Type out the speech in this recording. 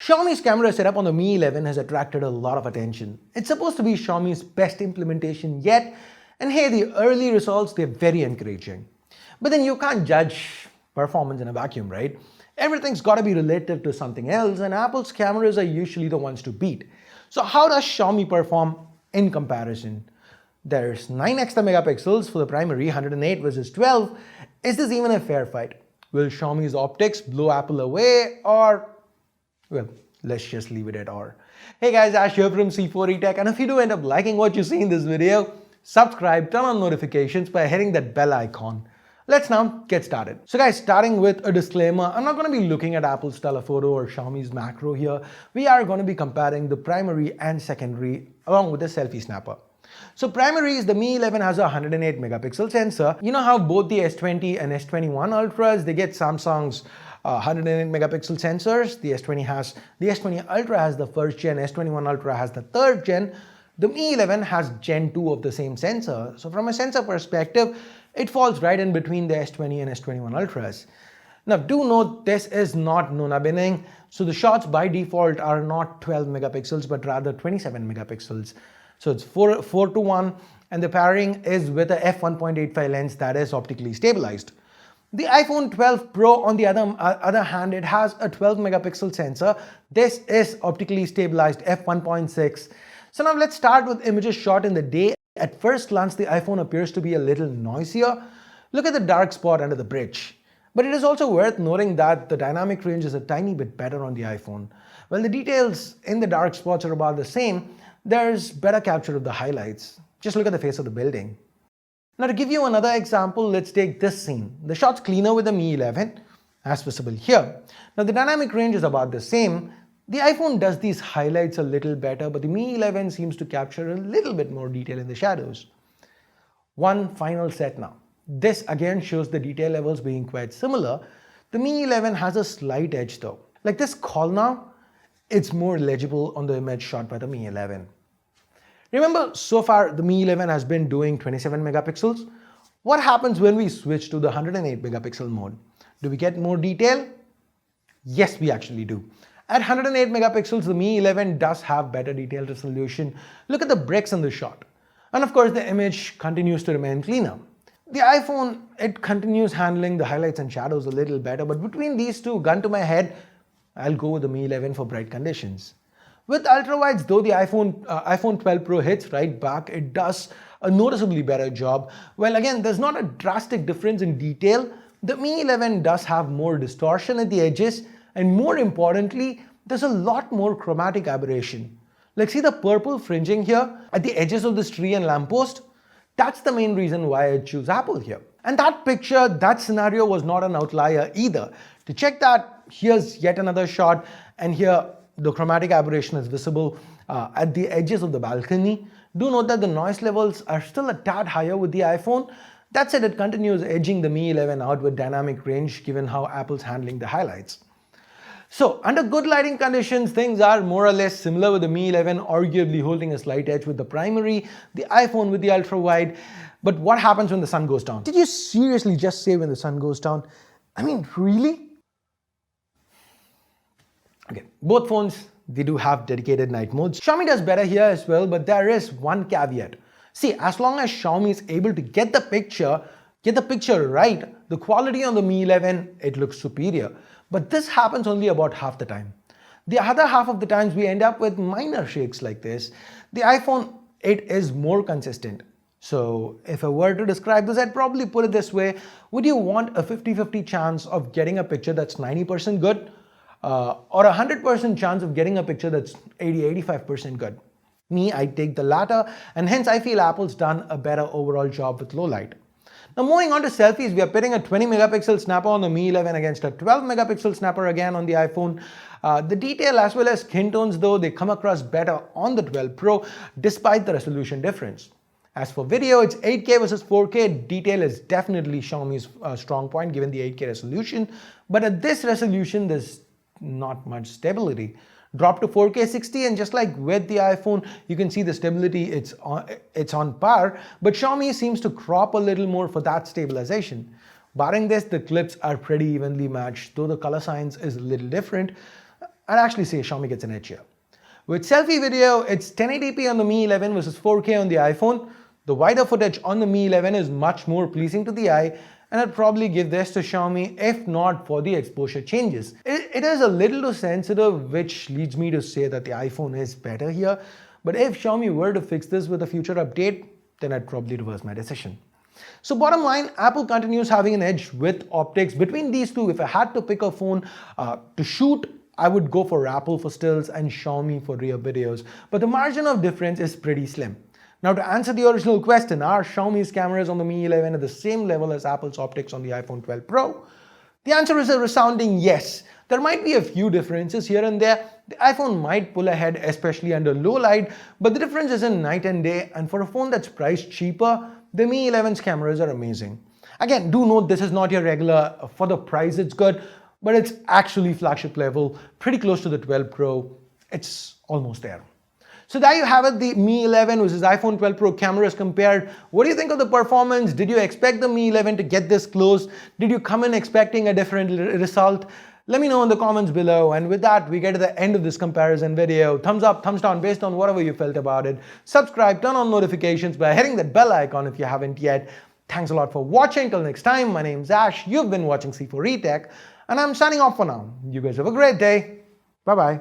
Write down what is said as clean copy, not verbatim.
Xiaomi's camera setup on the Mi 11 has attracted a lot of attention. It's supposed to be Xiaomi's best implementation yet, and hey, the early results, they're very encouraging. But then you can't judge performance in a vacuum, right? Everything's got to be relative to something else, and Apple's cameras are usually the ones to beat. So how does Xiaomi perform in comparison? There's 9 extra megapixels for the primary, 108 versus 12. Is this even a fair fight? Will Xiaomi's optics blow Apple away, or well, let's just leave it at or. Hey guys, Ash here from C4E Tech, and if you do end up liking what you see in this video, subscribe, turn on notifications by hitting that bell icon. Let's now get started. So guys, starting with a disclaimer, I'm not going to be looking at Apple's telephoto or Xiaomi's macro here. We are going to be comparing the primary and secondary along with the selfie snapper. So primary is the Mi 11 has a 108 megapixel sensor. You know how both the S20 and S21 Ultras, they get Samsung's 108 megapixel sensors. The S20 Ultra has the first gen, S21 Ultra has the third gen. The Mi 11 has Gen 2 of the same sensor. So from a sensor perspective, it falls right in between the S20 and S21 Ultras. Now do note this is not Nona binning. So the shots by default are not 12 megapixels but rather 27 megapixels. So it's 4 to 1, and the pairing is with a f1.85 lens that is optically stabilized. The iPhone 12 Pro on the other hand, it has a 12 megapixel sensor. This is optically stabilized f1.6. So now let's start with images shot in the day. At first glance, the iPhone appears to be a little noisier. Look at the dark spot under the bridge. But it is also worth noting that the dynamic range is a tiny bit better on the iPhone. While the details in the dark spots are about the same, there's better capture of the highlights. Just look at the face of the building. Now to give you another example, let's take this scene. The shot's cleaner with the Mi 11, as visible here. Now the dynamic range is about the same. The iPhone does these highlights a little better, but the Mi 11 seems to capture a little bit more detail in the shadows. One final set now. This again shows the detail levels being quite similar. The Mi 11 has a slight edge though. Like this call now, it's more legible on the image shot by the Mi 11. Remember, so far the Mi 11 has been doing 27 megapixels. What happens when we switch to the 108 megapixel mode? Do we get more detail? Yes, we actually do. At 108 megapixels, the Mi 11 does have better detail resolution. Look at the bricks in the shot. And of course, the image continues to remain cleaner. The iPhone, it continues handling the highlights and shadows a little better, but between these two, gun to my head, I'll go with the Mi 11 for bright conditions. With ultrawides, though the iPhone 12 Pro hits right back, it does a noticeably better job. Well, again, there's not a drastic difference in detail. The Mi 11 does have more distortion at the edges, and more importantly, there's a lot more chromatic aberration. Like see the purple fringing here at the edges of this tree and lamppost? That's the main reason why I choose Apple here. And that picture, that scenario was not an outlier either. To check that, here's yet another shot, and here the chromatic aberration is visible at the edges of the balcony. Do note that the noise levels are still a tad higher with the iPhone. That said, it continues edging the Mi 11 out with dynamic range given how Apple's handling the highlights. So under good lighting conditions, things are more or less similar with the Mi 11, arguably holding a slight edge with the primary, the iPhone with the ultra wide. But what happens when the sun goes down? Did you seriously just say when the sun goes down? I mean, really? Okay, both phones, they do have dedicated night modes. Xiaomi does better here as well, but there is one caveat. See, as long as Xiaomi is able to get the picture right, the quality on the Mi 11, it looks superior. But this happens only about half the time. The other half of the times we end up with minor shakes like this. The iPhone, it is more consistent. So if I were to describe this, I'd probably put it this way. Would you want a 50-50 chance of getting a picture that's 90% good? Or a 100% chance of getting a picture that's 80-85% good? Me, I take the latter, and hence I feel Apple's done a better overall job with low light. Now moving on to selfies, we are pitting a 20 megapixel snapper on the Mi 11 against a 12 megapixel snapper again on the iPhone. The detail as well as skin tones though, they come across better on the 12 Pro despite the resolution difference. As for video, it's 8K versus 4K. Detail is definitely Xiaomi's strong point given the 8K resolution, but at this resolution there's not much stability. Drop to 4K 60, and just like with the iPhone, you can see the stability, it's on par, but Xiaomi seems to crop a little more for that stabilization. Barring this, the clips are pretty evenly matched, though the color science is a little different. I'd actually say Xiaomi gets an edge here. With selfie video, it's 1080p on the Mi 11 versus 4K on the iPhone. The wider footage on the Mi 11 is much more pleasing to the eye, and I'd probably give this to Xiaomi if not for the exposure changes. It is a little too sensitive, which leads me to say that the iPhone is better here, but if Xiaomi were to fix this with a future update, then I'd probably reverse my decision. So bottom line, Apple continues having an edge with optics. Between these two, if I had to pick a phone to shoot, I would go for Apple for stills and Xiaomi for rear videos. But the margin of difference is pretty slim. Now to answer the original question, are Xiaomi's cameras on the Mi 11 at the same level as Apple's optics on the iPhone 12 Pro? The answer is a resounding yes. There might be a few differences here and there. The iPhone might pull ahead, especially under low light, but the difference isn't night and day, and for a phone that's priced cheaper, the Mi 11's cameras are amazing. Again, do note this is not your regular, for the price it's good, but it's actually flagship level, pretty close to the 12 Pro. It's almost there. So there you have it, the Mi 11 versus iPhone 12 Pro cameras compared. What do you think of the performance? Did you expect the Mi 11 to get this close? Did you come in expecting a different result? Let me know in the comments below. And with that, we get to the end of this comparison video. Thumbs up, thumbs down based on whatever you felt about it. Subscribe, turn on notifications by hitting that bell icon if you haven't yet. Thanks a lot for watching. Till next time, my name's Ash. You've been watching C4E Tech, and I'm signing off for now. You guys have a great day. Bye-bye.